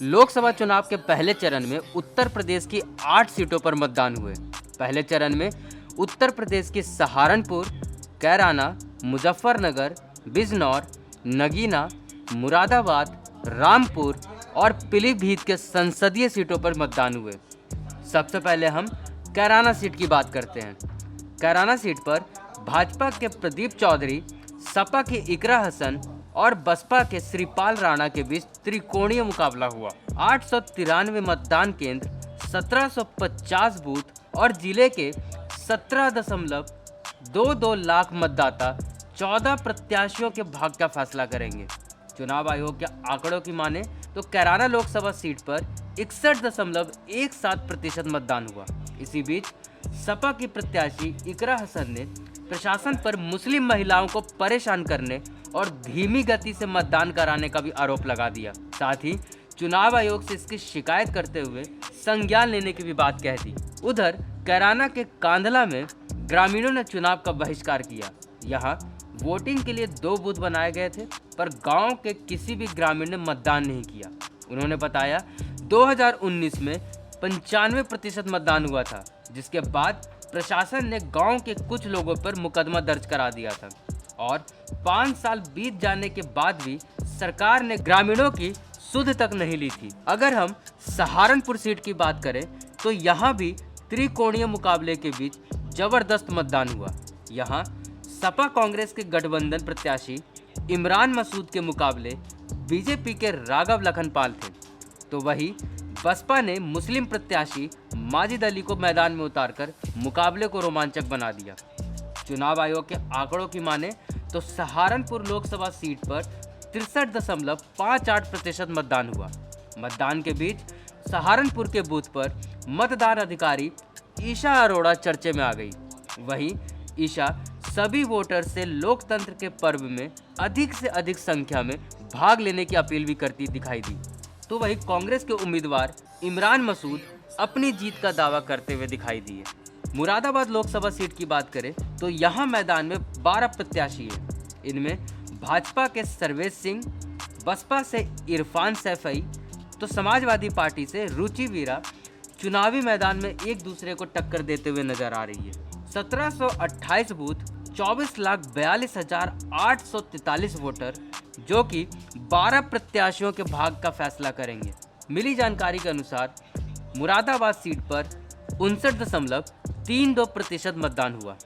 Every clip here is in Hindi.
लोकसभा चुनाव के पहले चरण में उत्तर प्रदेश की 8 सीटों पर मतदान हुए। पहले चरण में उत्तर प्रदेश की सहारनपुर, कैराना, मुजफ्फरनगर, बिजनौर, नगीना, मुरादाबाद, रामपुर और पीलीभीत के संसदीय सीटों पर मतदान हुए। सबसे पहले हम कैराना सीट की बात करते हैं। कैराना सीट पर भाजपा के प्रदीप चौधरी, सपा की इकरा हसन और बसपा के श्रीपाल राणा के बीच त्रिकोणीय मुकाबला हुआ। 893 मतदान केंद्र, 1750 बूथ और जिले के 17.22 लाख मतदाता 14 प्रत्याशियों के भाग्य का फैसला करेंगे। चुनाव आयोग के आंकड़ों की माने तो कैराना लोकसभा सीट पर 61.17% मतदान हुआ। इसी बीच सपा की प्रत्याशी इकरा हसन ने प्रशासन पर मुस्लिम महिलाओं को परेशान करने और धीमी गति से मतदान कराने का भी आरोप लगा दिया। साथ ही चुनाव आयोग से इसकी शिकायत करते हुए संज्ञान लेने की भी बात कह दी। उधर कैराना के कांधला में ग्रामीणों ने चुनाव का बहिष्कार किया। यहाँ वोटिंग के लिए 2 बूथ बनाए गए थे, पर गांव के किसी भी ग्रामीण ने मतदान नहीं किया। उन्होंने बताया 2019 में 95% मतदान हुआ था, जिसके बाद प्रशासन ने गांव के कुछ लोगों पर मुकदमा दर्ज करा दिया था और 5 साल बीत जाने के बाद भी सरकार ने ग्रामीणों की सुध तक नहीं ली थी। अगर हम सहारनपुर सीट की बात करें तो यहाँ भी त्रिकोणीय मुकाबले के बीच जबरदस्त मतदान हुआ। यहाँ सपा कांग्रेस के गठबंधन प्रत्याशी इमरान मसूद के मुकाबले बीजेपी के राघव लखनपाल थे, तो वही बसपा ने मुस्लिम प्रत्याशी माजिद अली को मैदान में उतारकर मुकाबले को रोमांचक बना दिया। चुनाव आयोग के आंकड़ों की माने तो सहारनपुर लोकसभा सीट पर 63.58% मतदान हुआ। मतदान के बीच सहारनपुर के बूथ पर मतदान अधिकारी ईशा अरोड़ा चर्चे में आ गई। वहीं ईशा सभी वोटर से लोकतंत्र के पर्व में अधिक से अधिक संख्या में भाग लेने की अपील भी करती दिखाई दी। तो वहीं कांग्रेस के उम्मीदवार इमरान मसूद अपनी जीत का दावा करते हुए दिखाई दिए। मुरादाबाद लोकसभा सीट की बात करें तो यहाँ मैदान में 12 प्रत्याशी हैं। इनमें भाजपा के सर्वेश सिंह, बसपा से इरफान सैफई तो समाजवादी पार्टी से रुचि वीरा चुनावी मैदान में एक दूसरे को टक्कर देते हुए नजर आ रही है। 1728 बूथ, 24,42,843 वोटर, जो कि 12 प्रत्याशियों के भाग्य का फैसला करेंगे। मिली जानकारी के अनुसार मुरादाबाद सीट पर 59.32% मतदान हुआ।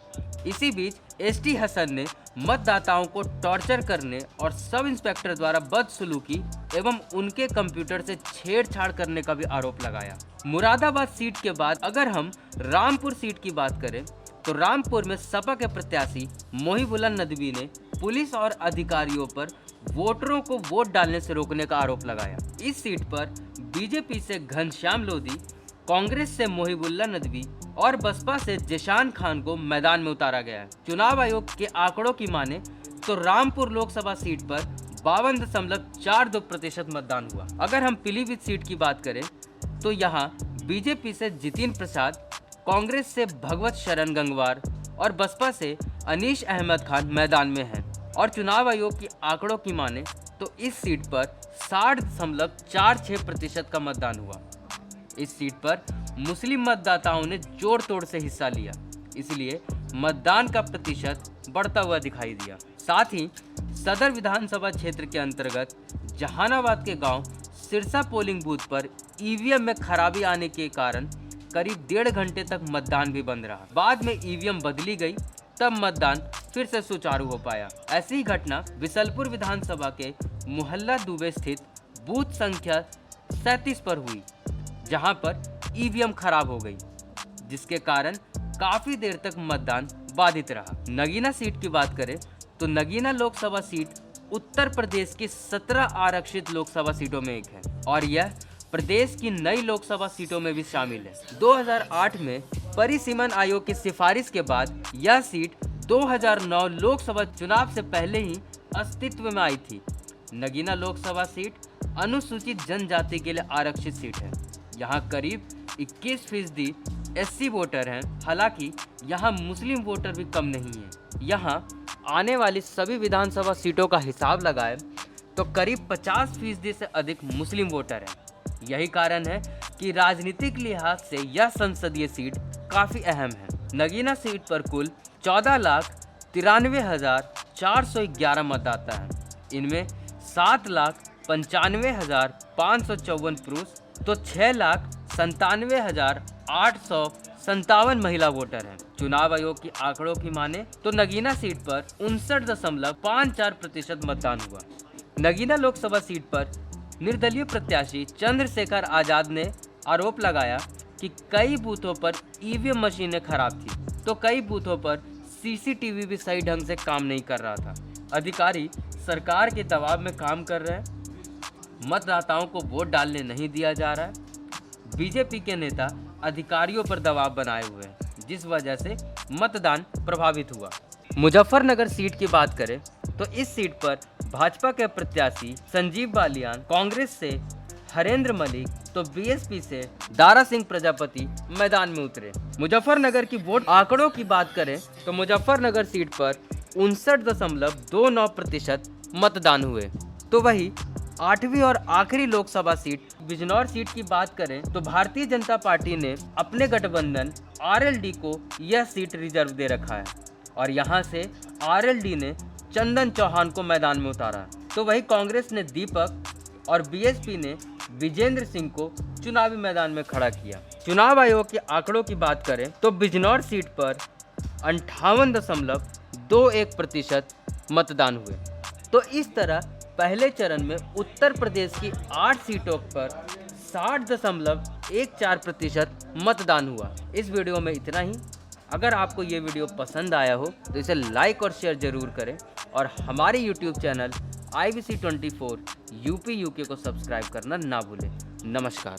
इसी बीच एसटी हसन ने मतदाताओं को टॉर्चर करने और सब इंस्पेक्टर द्वारा बदसलूकी एवं उनके कंप्यूटर से छेड़छाड़ करने का भी आरोप लगाया। मुरादाबाद सीट के बाद अगर हम रामपुर सीट की बात करें तो रामपुर में सपा के प्रत्याशी मोहिबुल्लाह नदवी ने पुलिस और अधिकारियों पर वोटरों को वोट डालने से रोकने का आरोप लगाया। इस सीट पर बीजेपी से घनश्याम लोधी, कांग्रेस से मोहिबुल्लाह नदवी और बसपा से जिशान खान को मैदान में उतारा गया है। चुनाव आयोग के आंकड़ों की माने तो रामपुर लोकसभा सीट पर 52.42% मतदान हुआ। अगर हम पीलीभीत सीट की बात करें तो यहाँ बीजेपी से जितिन प्रसाद, कांग्रेस से भगवत शरण गंगवार और बसपा से अनीश अहमद खान मैदान में हैं। और चुनाव आयोग के आंकड़ों की माने तो इस सीट पर 60.46% का मतदान हुआ। इस सीट पर मुस्लिम मतदाताओं ने जोर तोड़ से हिस्सा लिया, इसलिए मतदान का प्रतिशत बढ़ता हुआ दिखाई दिया। साथ ही सदर विधानसभा क्षेत्र के अंतर्गत जहानाबाद के गांव सिरसा पोलिंग बूथ पर ईवीएम में खराबी आने के कारण करीब 1.5 घंटे तक मतदान भी बंद रहा। बाद में ईवीएम बदली गई, तब मतदान फिर से सुचारू हो पाया। ऐसी ही घटना बिसलपुर विधानसभा के मोहल्ला दुबे स्थित बूथ संख्या 37 पर हुई, जहां पर ईवीएम खराब हो गई, जिसके कारण काफी देर तक मतदान बाधित रहा। नगीना सीट की बात करें तो नगीना लोकसभा सीट उत्तर प्रदेश की 17 आरक्षित लोकसभा सीटों में एक है और यह प्रदेश की नई लोकसभा सीटों में भी शामिल है। 2008 में परिसीमन आयोग की सिफारिश के बाद यह सीट 2009 लोकसभा चुनाव से पहले ही अस्तित्व में आई थी। नगीना लोकसभा सीट अनुसूचित जनजाति के लिए आरक्षित सीट है। यहाँ करीब 21% एससी वोटर हैं। हालांकि यहाँ मुस्लिम वोटर भी कम नहीं है। यहाँ आने वाली सभी विधानसभा सीटों का हिसाब लगाए तो करीब 50% से अधिक मुस्लिम वोटर हैं। यही कारण है कि राजनीतिक लिहाज से यह संसदीय सीट काफी अहम है। नगीना सीट पर कुल 14,93,411 मतदाता हैं। इनमें 7,95,554 पुरुष तो 6,97,857 महिला वोटर हैं। चुनाव आयोग के आंकड़ों की माने तो नगीना सीट पर 59.54% मतदान हुआ। नगीना लोकसभा सीट पर निर्दलीय प्रत्याशी चंद्रशेखर आजाद ने आरोप लगाया कि कई बूथों पर ईवीएम मशीनें खराब थी, तो कई बूथों पर सीसीटीवी भी सही ढंग से काम नहीं कर रहा था। अधिकारी सरकार के दबाव में काम कर रहे हैं, मतदाताओं को वोट डालने नहीं दिया जा रहा है। बीजेपी के नेता अधिकारियों पर दबाव बनाए हुए हैं, जिस वजह से मतदान प्रभावित हुआ। मुजफ्फरनगर सीट की बात करें तो इस सीट पर भाजपा के प्रत्याशी संजीव बालियान, कांग्रेस से हरेंद्र मलिक तो बीएसपी से दारा सिंह प्रजापति मैदान में उतरे। मुजफ्फरनगर की वोट आंकड़ों की बात करें तो मुजफ्फरनगर सीट पर 59.29% मतदान हुए। तो वही 8वीं और आखिरी लोकसभा सीट बिजनौर सीट की बात करें तो भारतीय जनता पार्टी ने अपने गठबंधन आरएलडी को यह सीट रिजर्व दे रखा है और यहां से आरएलडी ने चंदन चौहान को मैदान में उतारा। तो वही कांग्रेस ने दीपक और बीएसपी ने विजेंद्र सिंह को चुनावी मैदान में खड़ा किया। चुनाव आयोग के आंकड़ों की बात करें तो बिजनौर सीट पर 58.21% मतदान हुए। तो इस तरह पहले चरण में उत्तर प्रदेश की 8 सीटों पर 60.14% मतदान हुआ। इस वीडियो में इतना ही। अगर आपको ये वीडियो पसंद आया हो तो इसे लाइक और शेयर जरूर करें और हमारे YouTube channel IBC 24 UP UK को सब्सक्राइब करना ना भूलें। नमस्कार।